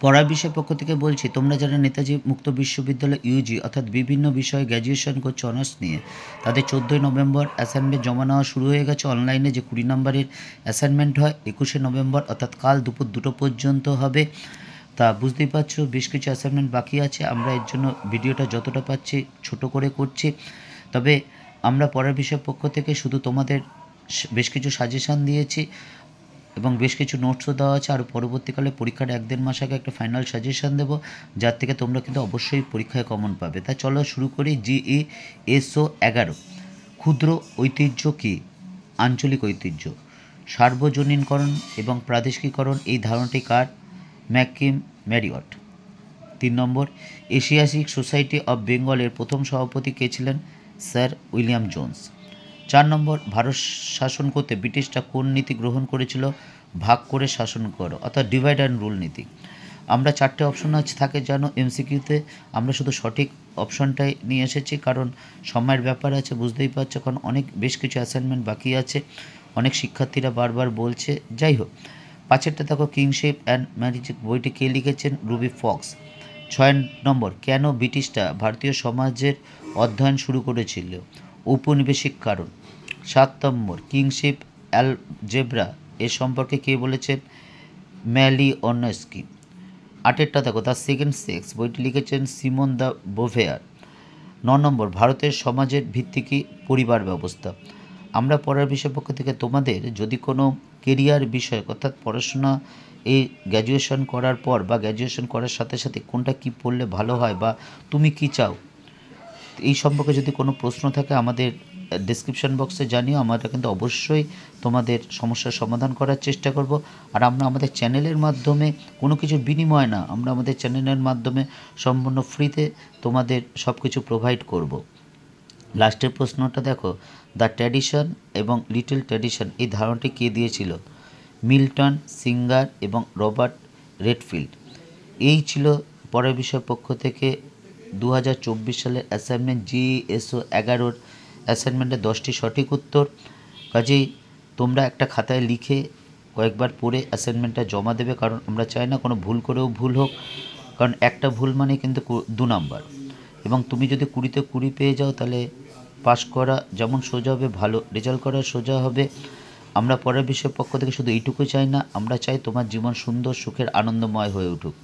পড়ার বিষয় পক্ষ থেকে বলছি, তোমরা যারা নেতাজি মুক্ত বিশ্ববিদ্যালয় ইউজি অর্থাৎ বিভিন্ন বিষয়ে গ্র্যাজুয়েশন করছো অনার্স নিয়ে, তাদের 14ই নভেম্বর অ্যাসাইনমেন্ট জমা নেওয়া শুরু হয়ে গেছে। অনলাইনে যে 20 নম্বরের অ্যাসাইনমেন্ট হয় 21শে নভেম্বর অর্থাৎ কাল দুপুর 2টো পর্যন্ত হবে। তা বুঝতেই পারছো বেশ কিছু অ্যাসাইনমেন্ট বাকি আছে। আমরা এর জন্য ভিডিওটা যতটা পাচ্ছি ছোট করে করছি। তবে আমরা পড়ার বিষয় পক্ষ থেকে শুধু তোমাদের বেশ কিছু সাজেশান দিয়েছি এবং বেশ কিছু নোটসও দেওয়া আছে। আর পরবর্তীকালে পরীক্ষার 1-1.5 মাস আগে একটা ফাইনাল সাজেশান দেবো, যার থেকে তোমরা কিন্তু অবশ্যই পরীক্ষায় কমন পাবে। তাই চলো শুরু করি। জিই এসও 11 ক্ষুদ্র ঐতিহ্য কী? আঞ্চলিক ঐতিহ্য। সার্বজনীনকরণ এবং প্রাদেশিকীকরণ এই ধারণাটি কার? McKim Marriott. 3 নম্বর, এশিয়াটিক সোসাইটি অব বেঙ্গলের প্রথম সভাপতি কে ছিলেন? Sir William Jones. 4 নম্বর, ভারত শাসন করতে ব্রিটিশরা কোন নীতি গ্রহণ করেছিল? ভাগ করে শাসন করো অর্থাৎ ডিভাইড অ্যান্ড রুল নীতি। আমরা 4টে অপশন থাকে জানো এমসিকিউতে। আমরা শুধু সঠিক অপশনটাই নিয়ে এসেছি, কারণ সময়ের ব্যাপার আছে, বুঝতেই পারছো, কারণ বেশ কিছু অ্যাসাইনমেন্ট বাকি আছে, অনেক শিক্ষার্থীরা বারবার বলছে। যাই হোক, 5এরটা দেখো, কিংশিপ অ্যান্ড ম্যাজিক বইটি কে লিখেছেন? Ruby Fox. 6 নম্বর, কেন ব্রিটিশরা ভারতীয় সমাজের অধ্যয়ন শুরু করেছিল? ঔপনিবেশিক কারণ। 7 নম্বর, কিংশিপ অ্যালজেব্রা এ সম্পর্কে কে বলেছেন? ম্যালিওনস্কি। 8এরটা দেখো, দ্য সেকেন্ড সেক্স বইটি লিখেছেন সিমন দ্য বোভেয়ার। 9 নম্বর, ভারতের সমাজের ভিত্তি কি? পরিবার ব্যবস্থা। আমরা পড়ার বিষয় পক্ষ থেকে তোমাদের যদি কোনো কেরিয়ার বিষয় অর্থাৎ পড়াশোনা এই গ্র্যাজুয়েশন করার পর বা গ্র্যাজুয়েশন করার সাথে সাথে কোনটা কি পড়লে ভালো হয় বা তুমি কি চাও, এই সম্পর্কে যদি কোনো প্রশ্ন থাকে আমাদের ডেসক্রিপশন বক্সে জানিও। আমরা কিন্তু অবশ্যই তোমাদের সমস্যার সমাধান করার চেষ্টা করব। আর আমরা আমাদের চ্যানেলের মাধ্যমে কোনো কিছুর বিনিময় না, আমরা আমাদের চ্যানেলের মাধ্যমে সম্পূর্ণ ফ্রিতে তোমাদের সব কিছু প্রোভাইড করব। লাস্টের প্রশ্নটা দেখো, দ্য ট্র্যাডিশন এবং লিটল ট্র্যাডিশন এই ধারণাটি কে দিয়েছিল? মিল্টন, সিঙ্গার এবং রবার্ট রেডফিল্ড। এই ছিল পরের বিষয় পক্ষ থেকে 2024 সালের অ্যাসাইনমেন্ট জিএসও 11 অ্যাসাইনমেন্টের 10টি সঠিক উত্তর। কাজেই তোমরা একটা খাতায় লিখে কয়েকবার পড়ে অ্যাসাইনমেন্টটা জমা দেবে, কারণ আমরা চাই না কোনো ভুল করেও ভুল হোক, কারণ একটা ভুল মানে কিন্তু 2 নাম্বার। এবং তুমি যদি 20তে 20 পেয়ে যাও তাহলে পাস করা যেমন সোজা হবে, ভালো রেজাল্ট করা সোজা হবে। আমরা পরের বিষয়ের পক্ষ থেকে শুধু এইটুকু চাই না, আমরা চাই তোমার জীবন সুন্দর, সুখের, আনন্দময় হয়ে উঠুক।